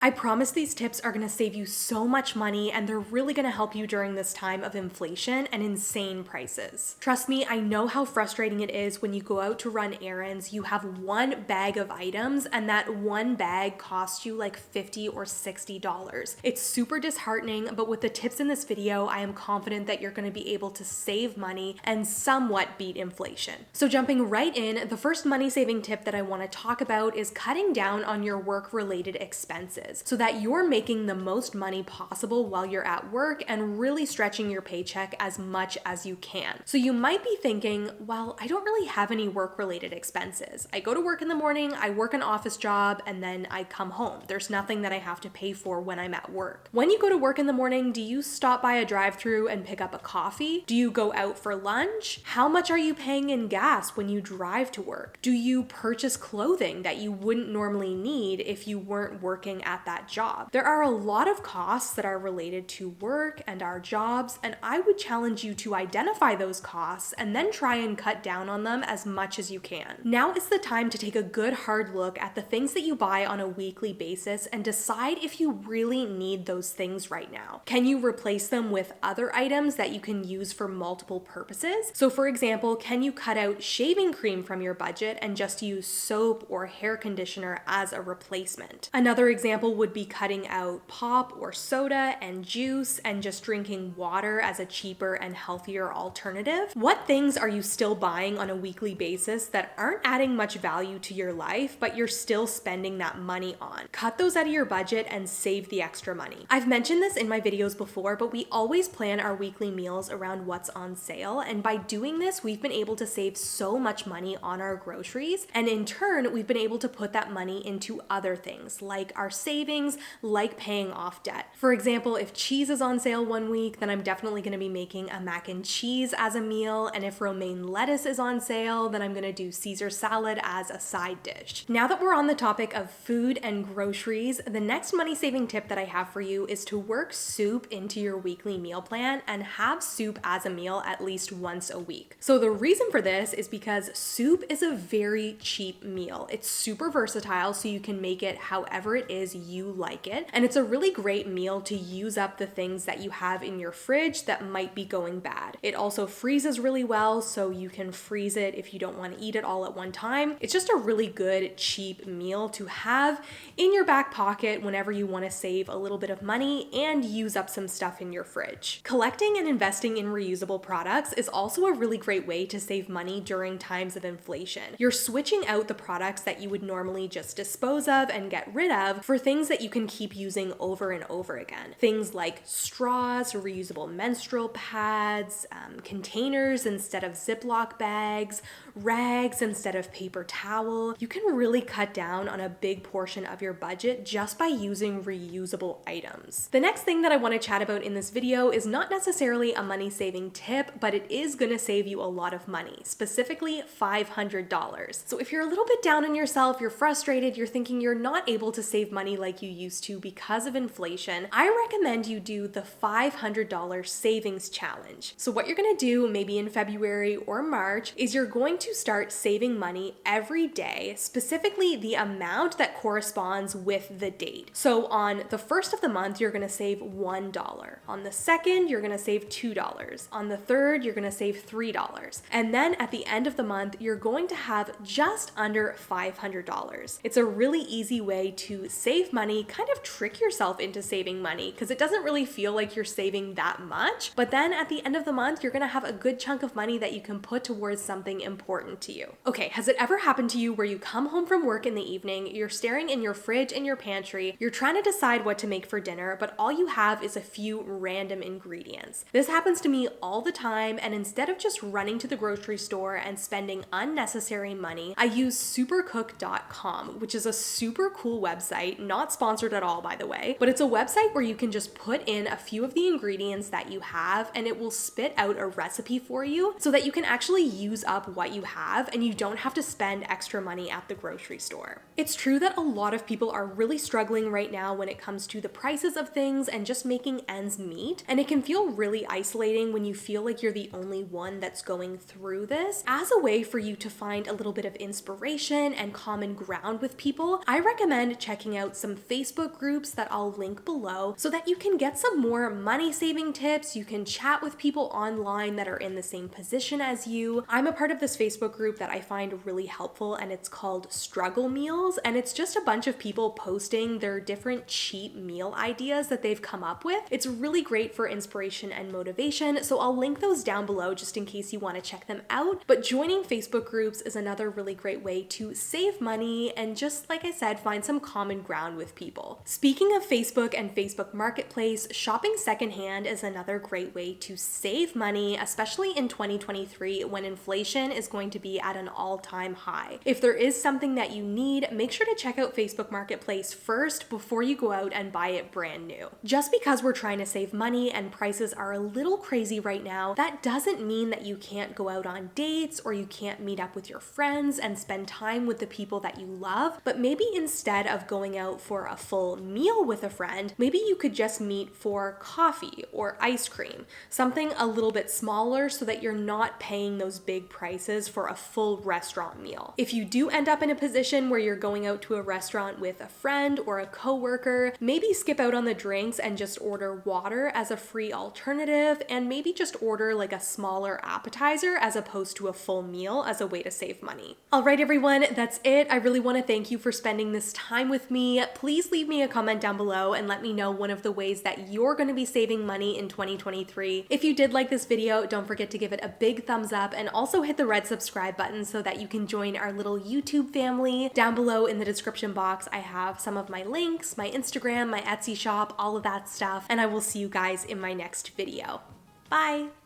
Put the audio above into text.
I promise these tips are going to save you so much money, and they're really going to help you during this time of inflation and insane prices. Trust me, I know how frustrating it is when you go out to run errands, you have one bag of items and that one bag costs you like $50 or $60. It's super disheartening, but with the tips in this video, I am confident that you're going to be able to save money and somewhat beat inflation. So jumping right in, the first money saving tip that I want to talk about is cutting down on your work-related expenses, so that you're making the most money possible while you're at work and really stretching your paycheck as much as you can. So you might be thinking, well, I don't really have any work-related expenses. I go to work in the morning, I work an office job, and then I come home. There's nothing that I have to pay for when I'm at work. When you go to work in the morning, do you stop by a drive-thru and pick up a coffee? Do you go out for lunch? How much are you paying in gas when you drive to work? Do you purchase clothing that you wouldn't normally need if you weren't working at that job? There are a lot of costs that are related to work and our jobs, and I would challenge you to identify those costs and then try and cut down on them as much as you can. Now is the time to take a good hard look at the things that you buy on a weekly basis and decide if you really need those things right now. Can you replace them with other items that you can use for multiple purposes? So for example, can you cut out shaving cream from your budget and just use soap or hair conditioner as a replacement? Another example would be cutting out pop or soda and juice and just drinking water as a cheaper and healthier alternative. What things are you still buying on a weekly basis that aren't adding much value to your life, but you're still spending that money on? Cut those out of your budget and save the extra money. I've mentioned this in my videos before, but we always plan our weekly meals around what's on sale, and by doing this, we've been able to save so much money on our groceries, and in turn, we've been able to put that money into other things like our savings, like paying off debt. For example, if cheese is on sale one week, then I'm definitely going to be making a mac and cheese as a meal, and if romaine lettuce is on sale, then I'm going to do Caesar salad as a side dish. Now that we're on the topic of food and groceries, the next money-saving tip that I have for you is to work soup into your weekly meal plan and have soup as a meal at least once a week. So the reason for this is because soup is a very cheap meal. It's super versatile, so you can make it however it is you like it, and it's a really great meal to use up the things that you have in your fridge that might be going bad. It also freezes really well, so you can freeze it if you don't want to eat it all at one time. It's just a really good, cheap meal to have in your back pocket whenever you want to save a little bit of money and use up some stuff in your fridge. Collecting and investing in reusable products is also a really great way to save money during times of inflation. You're switching out the products that you would normally just dispose of and get rid of for things that you can keep using over and over again. Things like straws, reusable menstrual pads, containers instead of Ziploc bags, rags instead of paper towel. You can really cut down on a big portion of your budget just by using reusable items. The next thing that I want to chat about in this video is not necessarily a money-saving tip, but it is going to save you a lot of money, specifically $500. So if you're a little bit down on yourself, you're frustrated, you're thinking you're not able to save money like you used to because of inflation, I recommend you do the $500 savings challenge. So what you're going to do maybe in February or March is you're going to start saving money every day, specifically the amount that corresponds with the date. So on the first of the month, you're going to save $1. On the second, you're going to save $2. On the third, you're going to save $3. And then at the end of the month, you're going to have just under $500. It's a really easy way to save money, kind of trick yourself into saving money because it doesn't really feel like you're saving that much. But then at the end of the month, you're going to have a good chunk of money that you can put towards something important to you. Okay, has it ever happened to you where you come home from work in the evening, you're staring in your fridge and your pantry, you're trying to decide what to make for dinner, but all you have is a few random ingredients? This happens to me all the time, and instead of just running to the grocery store and spending unnecessary money, I use supercook.com, which is a super cool website, not sponsored at all by the way, but it's a website where you can just put in a few of the ingredients that you have and it will spit out a recipe for you so that you can actually use up what you have and you don't have to spend extra money at the grocery store. It's true that a lot of people are really struggling right now when it comes to the prices of things and just making ends meet, and it can feel really isolating when you feel like you're the only one that's going through this. As a way for you to find a little bit of inspiration and common ground with people, I recommend checking out some some Facebook groups that I'll link below so that you can get some more money saving tips. You can chat with people online that are in the same position as you. I'm a part of this Facebook group that I find really helpful, and it's called Struggle Meals, and it's just a bunch of people posting their different cheap meal ideas that they've come up with. It's really great for inspiration and motivation, so I'll link those down below just in case you want to check them out. But joining Facebook groups is another really great way to save money and, just like I said, find some common ground with people. Speaking of Facebook and Facebook Marketplace, shopping secondhand is another great way to save money, especially in 2023 when inflation is going to be at an all-time high. If there is something that you need, make sure to check out Facebook Marketplace first before you go out and buy it brand new. Just because we're trying to save money and prices are a little crazy right now, that doesn't mean that you can't go out on dates or you can't meet up with your friends and spend time with the people that you love. But maybe instead of going out for a full meal with a friend, maybe you could just meet for coffee or ice cream, something a little bit smaller so that you're not paying those big prices for a full restaurant meal. If you do end up in a position where you're going out to a restaurant with a friend or a coworker, maybe skip out on the drinks and just order water as a free alternative, and maybe just order like a smaller appetizer as opposed to a full meal as a way to save money. All right, everyone, that's it. I really want to thank you for spending this time with me. Please leave me a comment down below and let me know one of the ways that you're going to be saving money in 2023. If you did like this video, don't forget to give it a big thumbs up and also hit the red subscribe button so that you can join our little YouTube family. Down below in the description box, I have some of my links, my Instagram, my Etsy shop, all of that stuff, and I will see you guys in my next video. Bye!